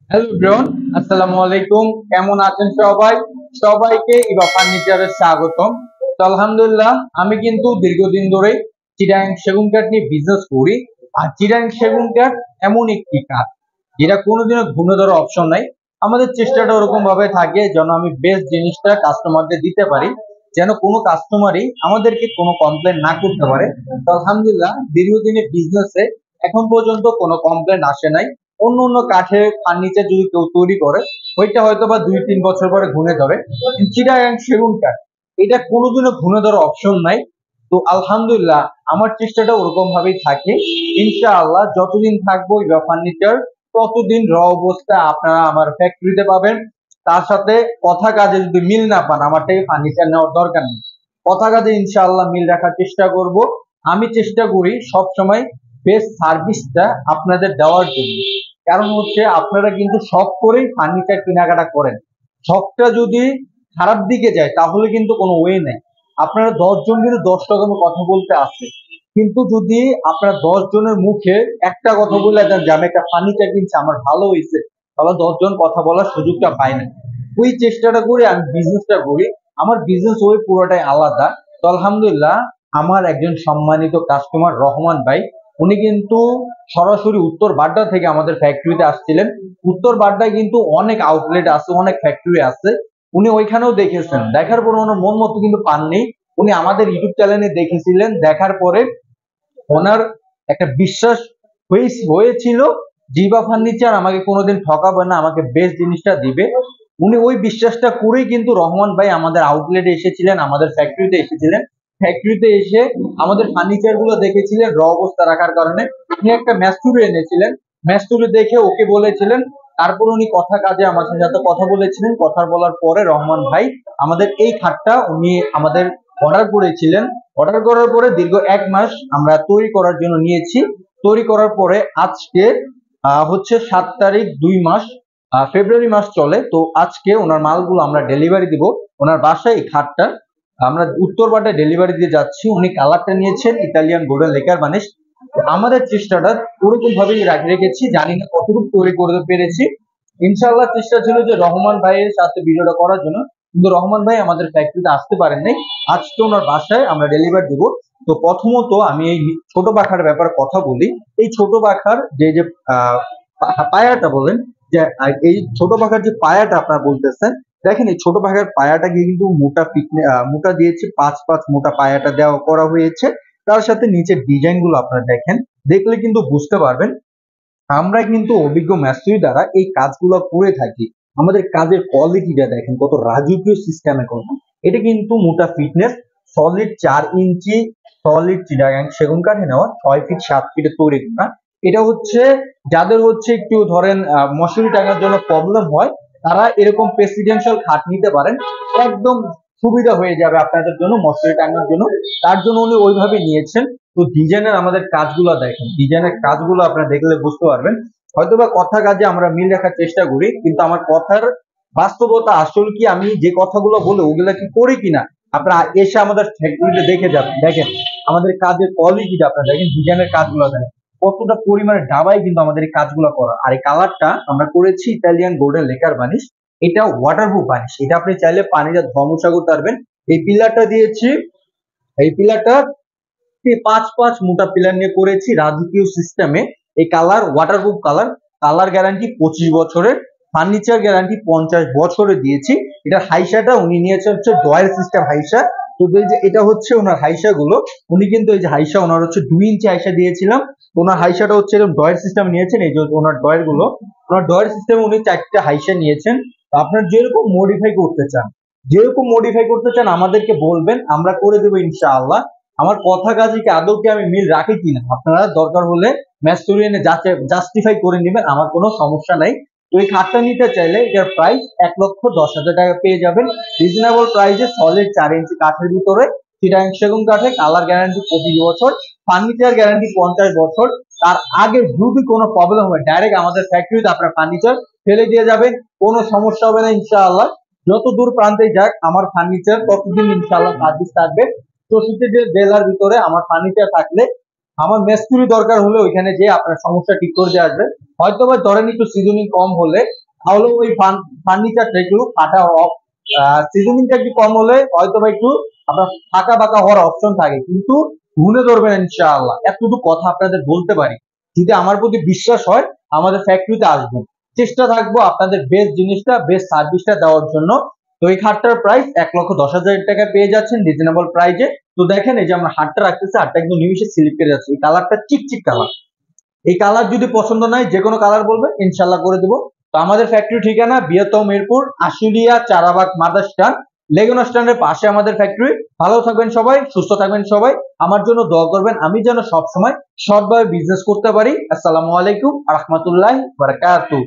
Hello everyone, আসসালামু আলাইকুম। কেমন আছেন সবাই? সবাইকে ইভা ফার্নিচারে স্বাগতম। তো আলহামদুলিল্লাহ, আমি কিন্তু দীর্ঘদিন ধরে চিটাগাং সেগুন কাঠ নিয়ে বিজনেস করি। আর চিটাগাং সেগুন কাঠ এমন একটি কাঠ যেটা কোনোদিনও ঘুণে ধরার অপশন নাই। আমাদের চেষ্টাটা ওরকম ভাবে থাকে যেন আমি বেস্ট জিনিসটা কাস্টমারদের দিতে পারি, যেন কোনো কাস্টমারই আমাদেরকে কোনো কমপ্লেন না করতে পারে। তো আলহামদুলিল্লাহ, দীর্ঘদিনের বিজনেসে এখন পর্যন্ত কোনো কমপ্লেন আসে নাই। অন্য অন্য কাঠের ফার্নিচার যদি কেউ তৈরি করে, ওইটা হয়তো বা 2-3 বছর পরে ঘুরে ধরে। চিটাগাং সেগুন কাঠ এটা কোনোদিনও ঘুরে ধরার অপশন নাই। তো আলহামদুলিল্লাহ, আমার চেষ্টাটা ওরকম ভাবেই থাকে। ইনশাআল্লাহ যতদিন থাকবো ইভা ফার্নিচার, ততদিন র অবস্থা আপনারা আমার ফ্যাক্টরিতে পাবেন। তার সাথে কথা কাজে যদি মিল না পান, আমার থেকে ফার্নিচার নেওয়ার দরকার নেই। কথা কাজে ইনশাআল্লাহ মিল রাখার চেষ্টা করব। আমি চেষ্টা করি সব সময় বেস্ট সার্ভিসটা আপনাদের দেওয়ার জন্য। কারণ হচ্ছে আপনারা কিন্তু শখ করেই ফার্নিচার কেনাকাটা করেন। শখটা যদি খারাপ দিকে যায় তাহলে কিন্তু কোনো ওয়ে নেই। আপনারা 10 জন কিন্তু 10 রকমের কথা বলতে আসে, কিন্তু যদি আপনারা 10 জনের মুখে একটা কথা বলে দেন যে আমি একটা ফার্নিচার কিনছি আমার ভালো হয়েছে, তাহলে 10 জন কথা বলার সুযোগটা পায় না। ওই চেষ্টাটা করে আমি বিজনেসটা করি। আমার বিজনেস ওই পুরোটাই আলাদা। তো আলহামদুলিল্লাহ, আমার একজন সম্মানিত কাস্টমার রহমান ভাই, উনি কিন্তু সরাসরি উত্তর বাড্ডা থেকে আমাদের ফ্যাক্টরিতে আসছিলেন। উত্তর বাড্ডায় কিন্তু অনেক আউটলেট আছে, অনেক ফ্যাক্টরি আছে। উনি ওইখানেও দেখেছেন, দেখার পরে ওনার মন মতো কিন্তু পাননি। উনি আমাদের ইউটিউব চ্যানেলে দেখেছিলেন, দেখার পরে ওনার একটা বিশ্বাস হয়েছিল জিবা ফার্নিচার আমাকে কোনোদিন ঠকাবে না, আমাকে বেস্ট জিনিসটা দিবে। উনি ওই বিশ্বাসটা করেই কিন্তু রহমান ভাই আমাদের আউটলেটে এসেছিলেন, আমাদের ফ্যাক্টরিতে এসেছিলেন। ফ্যাক্টরিতে এসে আমাদের ফার্নিচার গুলো দেখেছিলেন র অবস্থা রাখার কারণে। উনি একটা ম্যাস্টুরি এনেছিলেন, ম্যাস্টুরি দেখে ওকে বলেছিলেন। তারপর উনি কথা কাজে আমাদের সাথে কথা বলেছিলেন। কথা বলার পরে রহমান ভাই আমাদের এই খাটটা উনি আমাদের অর্ডার করেছিলেন। অর্ডার করার পরে দীর্ঘ 1 মাস আমরা তৈরি করার জন্য নিয়েছি। তৈরি করার পরে আজকে হচ্ছে 7 তারিখ, 2 মাস, ফেব্রুয়ারি মাস চলে। তো আজকে ওনার মালগুলো আমরা ডেলিভারি দিব ওনার বাসায়। এই খাটটা আমরা উত্তরপাড়ায় ডেলিভারি দিয়ে যাচ্ছি। উনি কালারটা নিয়েছেন ইতালিয়ান গোল্ডেন লেকার বানিশ। আমাদের চেষ্টাটা ওরকম ভাবেই রেখেছি, জানি না কতটুকু তৈরি করতে পেরেছি। ইনশাল্লাহ চেষ্টা ছিল যে রহমান ভাইয়ের সাথে ভিডিওটা করার জন্য, কিন্তু রহমান ভাই আমাদের ফ্যাক্টরিতে আসতে পারেন নাই। আজকে ওনার বাসায় আমরা ডেলিভারি দিব। তো প্রথমত আমি এই ছোট পাখার ব্যাপারে কথা বলি। এই ছোট পাখার যে পায়াটা বলেন, যে এই ছোট পাখার যে পায়াটা আপনারা বলতেছেন, দেখেন এই ছোট পাখার পায়াটা গিয়ে কিন্তু মোটা মোটা দিয়েছে, 5 5 মোটা পায়াটা দেওয়া করা হয়েছে। তার সাথে নিচের ডিজাইন গুলো আপনারা দেখেন, দেখলে কিন্তু বুঝতে পারবেন আমরা কিন্তু অভিজ্ঞ মিস্ত্রি দ্বারা এই কাজগুলো করে থাকি। আমাদের কাজের কোয়ালিটিটা দেখেন কত রাজকীয় সিস্টেমে করব। এটা কিন্তু মোটা ফিটনেস, সলিড 4 ইঞ্চি, সলিড চিটাগাং সেগুন কাঠে নেওয়া, 6 ফিট 7 ফিটে তৈরি করা। এটা হচ্ছে যাদের হচ্ছে একটু ধরেন মশারি টাঙার জন্য প্রবলেম হয়, তারা এরকম প্রেসিডেন্সিয়াল খাট নিতে পারেন। একদম সুবিধা হয়ে যাবে আপনাদের জন্য মশারি টাঙার জন্য। তার জন্য উনি ওইভাবে নিয়েছেন। তো ডিজাইনের আমাদের কাজগুলো দেখেন, ডিজাইনের কাজগুলো আপনারা দেখলে বুঝতে পারবেন। হয়তোবা কথা কাজে আমরা মিল রাখার চেষ্টা করি, কিন্তু আমার কথার বাস্তবতা আসল কি, আমি যে কথাগুলো বলে ওগুলা কি করি কিনা আপনারা এসে আমাদের ফ্যাক্টরিতে দেখে যাবেন। দেখেন আমাদের কাজের কোয়ালিটিটা আপনারা দেখেন, ডিজাইনের কাজগুলো দেখেন কতটা পরিমাণে ডাবাই কিন্তু আমাদের এই কাজগুলো করা। আর এই কালারটা আমরা করেছি ইতালিয়ান গোল্ডেন লেকার বানিশ। এটা ওয়াটারপ্রুফ বানিশ, এটা আপনি চাইলে পানিতে ধর্মসা করতে পারবেন। এই পিলারটা দিয়েছি, এই পিলারটা 5 5 মোটা পিলার নিয়ে করেছি রাজকীয় সিস্টেমে। এই colour waterproof colour, colour guarantee 25 বছরের, ফার্নিচার গ্যারান্টি 50 বছরে দিয়েছি। এটা হাইসাটা উনি নিয়েছে হচ্ছে ডয়েল সিস্টেম হাইসা। তো এই যে এটা হচ্ছে ওনার হাইসা গুলো, উনি কিন্তু এই যে হাইসা ওনার হচ্ছে 2 ইঞ্চি হাইসা দিয়েছিলাম। ওনার হাইসাটা হচ্ছে এরকম ডয়েল সিস্টেম নিয়েছেন। এই যে ওনার ডয়েল গুলো, ওনার ডয়েল সিস্টেম উনি 4টা হাইসা নিয়েছেন। আপনার যেরকম মডিফাই করতে চান, যেরকম মডিফাই করতে চান আমাদেরকে বলবেন, আমরা করে দেবো ইনশাআল্লাহ। আমার কথা কাজে কি আদৌ কি আমি মিল রাখি কিনা আপনারা দরকার হলে ম্যাস্টুরি এনে জাস্টিফাই করে নেবেন, আমার কোনো সমস্যা নাই। তো এই খাটটা নিতে চাইলে এটার প্রাইস 1,10,000 টাকা পেয়ে যাবেন রিজনেবল প্রাইসে, সলিড 4 ইঞ্চি কাঠের ভিতরে, চিটাগাং সেগুন কাঠে, কালার গ্যারান্টি 25 বছর, ফার্নিচার গ্যারান্টি 50 বছর। তার আগে যদি কোনো প্রবলেম হয় ডাইরেক্ট আমাদের ফ্যাক্টরিতে আপনার ফার্নিচার ফেলে দিয়ে যাবেন, কোনো সমস্যা হবে না ইনশাআল্লাহ। যত দূর প্রান্তে যাক আমার ফার্নিচার ততদিন ইনশাআল্লাহ সার্ভিস থাকবে। 64 জেলার ভিতরে আমার ফার্নিচার থাকলে আমার মেস্তুরি দরকার হলে ওইখানে যে আপনার সমস্যা ঠিক করে দিয়ে আসবে। হয়তো বা ধরেন একটু সিজনিং কম হলে তাহলে ওই ফার্নিচারটা একটু ফাটা সিজনিংটা একটু কম হলে হয়তো বা একটু আপনার ফাঁকা বাঁকা হওয়ার অপশন থাকে, কিন্তু গুনে ধরবেন ইনশাআল্লাহ। এতটুকু কথা আপনাদের বলতে পারি, যদি আমার প্রতি বিশ্বাস হয় আমাদের ফ্যাক্টরিতে আসবেন, চেষ্টা থাকবো আপনাদের বেস্ট জিনিসটা বেস্ট সার্ভিসটা দেওয়ার জন্য। তো এই খাটটার প্রাইস 1,10,000 টাকা পেয়ে যাচ্ছেন রিজনেবল প্রাইজে। তো দেখেন এই যে আমরা হাটটা রাখতেছি, হাটটা একদম নিমিশে সিলেক্ট করে যাচ্ছে। এই কালারটা চিকচিক কালার, এই কালার যদি পছন্দ নয় যে কোনো কালার বলবে ইনশাল্লাহ করে দিব। তো আমাদের ফ্যাক্টরি ঠিকানা বৃহত্তম মিরপুর আশুলিয়া চারাবাগ মাদার স্ট্যান্ড, লেগুনা স্ট্যান্ডের পাশে আমাদের ফ্যাক্টরি। ভালো থাকবেন সবাই, সুস্থ থাকবেন সবাই, আমার জন্য দোয়া করবেন আমি যেন সবসময় সৎভাবে বিজনেস করতে পারি। আসসালামু আলাইকুম আ রহমতুল্লাহি ওয়া বারাকাতুহু।